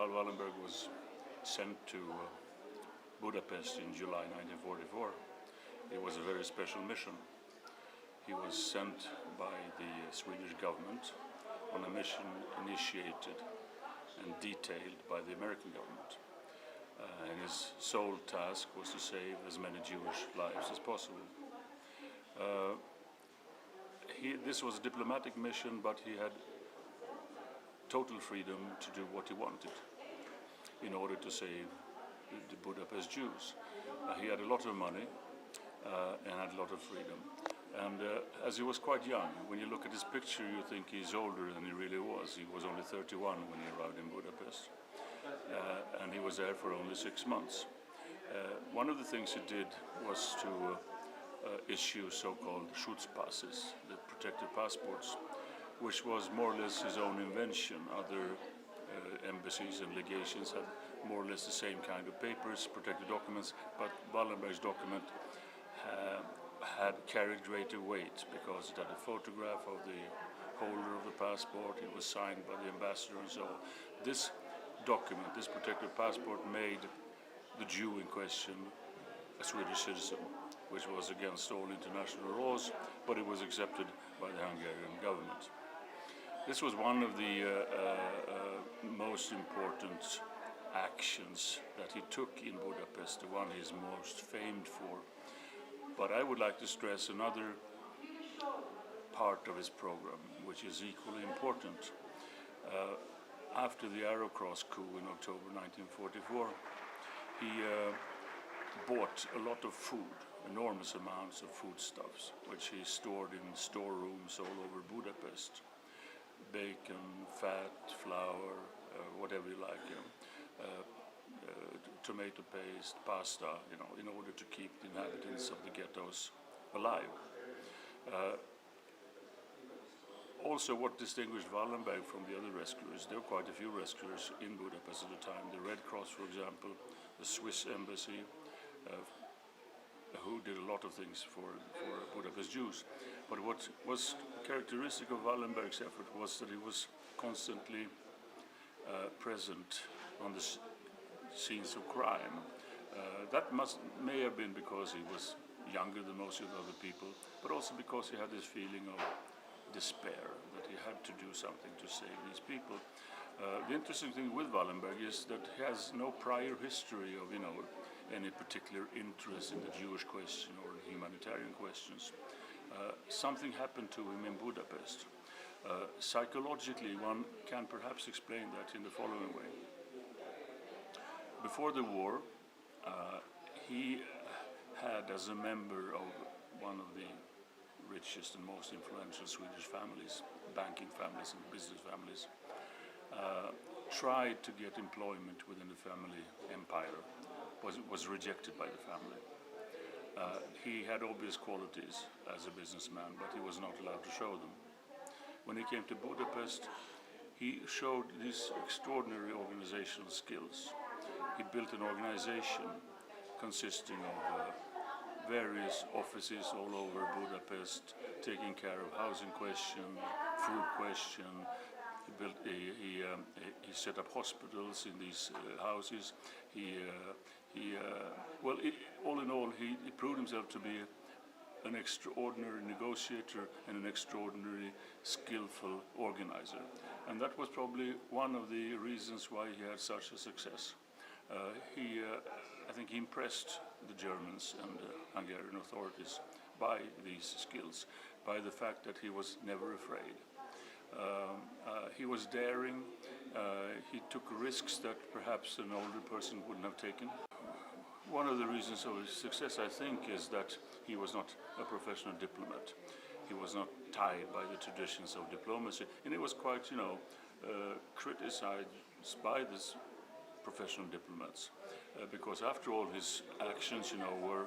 Raoul Wallenberg was sent to Budapest in July 1944, it was a very special mission. He was sent by the Swedish government on a mission initiated and detailed by the American government. And his sole task was to save as many Jewish lives as possible. This was a diplomatic mission, but he had total freedom to do what he wanted in order to save the Budapest Jews. He had a lot of money and had a lot of freedom. And as he was quite young, when you look at his picture, you think he's older than he really was. He was only 31 when he arrived in Budapest. And he was there for only 6 months. One of the things he did was to issue so-called Schutzpasses, the protected passports, which was more or less his own invention. Other embassies and legations had more or less the same kind of papers, protected documents, but Wallenberg's document had carried greater weight because it had a photograph of the holder of the passport, it was signed by the ambassador and so on. This document, this protected passport, made the Jew in question a Swedish citizen, which was against all international laws, but it was accepted by the Hungarian government. This was one of the most important actions that he took in Budapest, the one he's most famed for. But I would like to stress another part of his program, which is equally important. After the Arrow Cross coup in October 1944, he bought a lot of food, enormous amounts of foodstuffs, which he stored in storerooms all over Budapest. Bacon, fat, flour, whatever you like, tomato paste, pasta, in order to keep the inhabitants of the ghettos alive. Also, what distinguished Wallenberg from the other rescuers, there were quite a few rescuers in Budapest at the time. The Red Cross, for example, the Swiss embassy, who did a lot of things for Budapest Jews. But what was characteristic of Wallenberg's effort was that he was constantly present on the scenes of crime. That may have been because he was younger than most of the other people, but also because he had this feeling of despair, that he had to do something to save these people. The interesting thing with Wallenberg is that he has no prior history of, any particular interest in the Jewish question or in humanitarian questions. Something happened to him in Budapest. Psychologically, one can perhaps explain that in the following way. Before the war, he had, as a member of one of the richest and most influential Swedish families, banking families and business families, tried to get employment within the family empire, was rejected by the family. He had obvious qualities as a businessman, but he was not allowed to show them. When he came to Budapest, he showed these extraordinary organizational skills. He built an organization consisting of various offices all over Budapest, taking care of housing question, food question. He set up hospitals in these houses. All in all, he proved himself to be an extraordinary negotiator and an extraordinary skillful organizer. And that was probably one of the reasons why he had such a success. I think he impressed the Germans and Hungarian authorities by these skills, by the fact that he was never afraid. He was daring. He took risks that perhaps an older person wouldn't have taken. One of the reasons of his success, I think, is that he was not a professional diplomat. He was not tied by the traditions of diplomacy, and he was quite, criticized by these professional diplomats, because after all, his actions, were,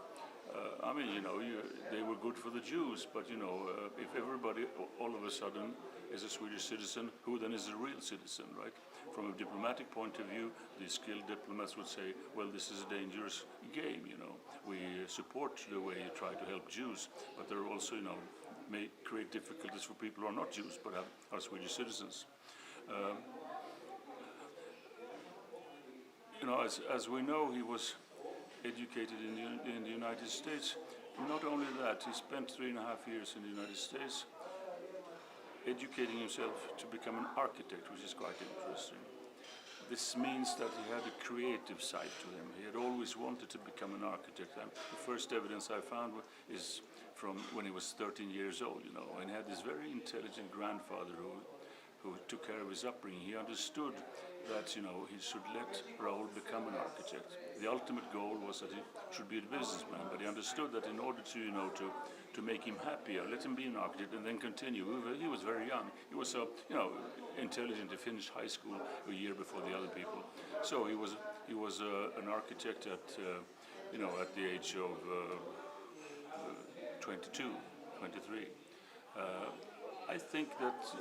they were good for the Jews, but if everybody all of a sudden is a Swedish citizen, who then is a real citizen, right? From a diplomatic point of view, the skilled diplomats would say, well, this is a dangerous game, We support the way you try to help Jews, but there are also, may create difficulties for people who are not Jews, but are Swedish citizens. as we know, he was educated in the United States. Not only that, he spent 3.5 years in the United States educating himself to become an architect, which is quite interesting. This means that he had a creative side to him. He had always wanted to become an architect. And the first evidence I found is from when he was 13 years old, and he had this very intelligent grandfather who took care of his upbringing. He understood that, he should let Raoul become an architect. The ultimate goal was that he should be a businessman, but he understood that in order to make him happier, let him be an architect and then continue. He was very young. He was so, intelligent. He finished high school a year before the other people. So he was an architect at the age of 22, 23. I think that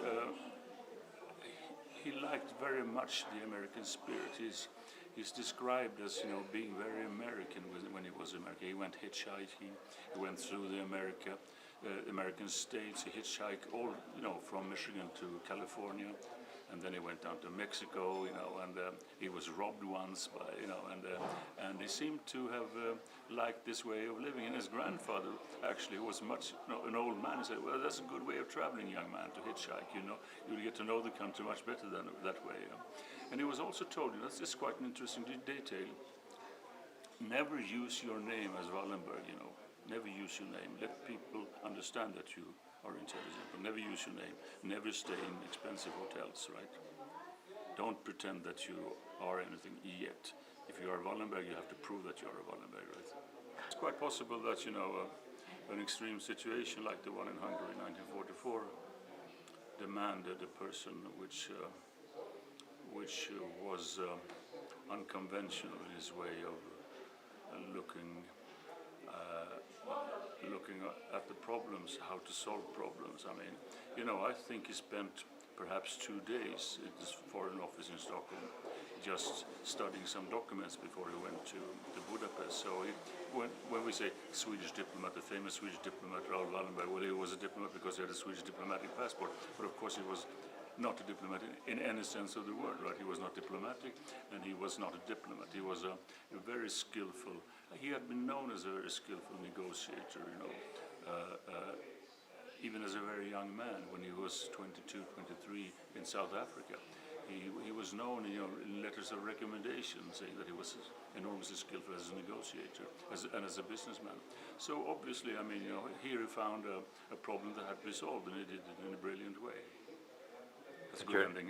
he liked very much the American spirit. He's described as being very American when he was in America. He went hitchhiking. He went through the American states. He hitchhiked all from Michigan to California, and then he went down to Mexico. And he was robbed once by and he seemed to have liked this way of living. And his grandfather actually was much an old man. He said, "Well, that's a good way of traveling, young man, to hitchhike. You'll get to know the country much better than that way." And he was also told, this is quite an interesting detail, never use your name as Wallenberg, never use your name. Let people understand that you are intelligent, but never use your name. Never stay in expensive hotels, right? Don't pretend that you are anything yet. If you are Wallenberg, you have to prove that you are a Wallenberg, right? It's quite possible that, an extreme situation like the one in Hungary in 1944 demanded a person which was unconventional in his way of looking at the problems, how to solve problems. I mean, I think he spent perhaps 2 days at this foreign office in Stockholm just studying some documents before he went to Budapest. So when we say Swedish diplomat, the famous Swedish diplomat Raoul Wallenberg, well, he was a diplomat because he had a Swedish diplomatic passport, but of course he was not a diplomat in any sense of the word, right? He was not diplomatic, and he was not a diplomat. He was a very skillful. He had been known as a very skillful negotiator, even as a very young man, when he was 22, 23 in South Africa. He was known, in letters of recommendation, saying that he was enormously skillful as a negotiator and as a businessman. So obviously, here he found a problem that had to be solved, and he did it in a brilliant way. That's a good ending.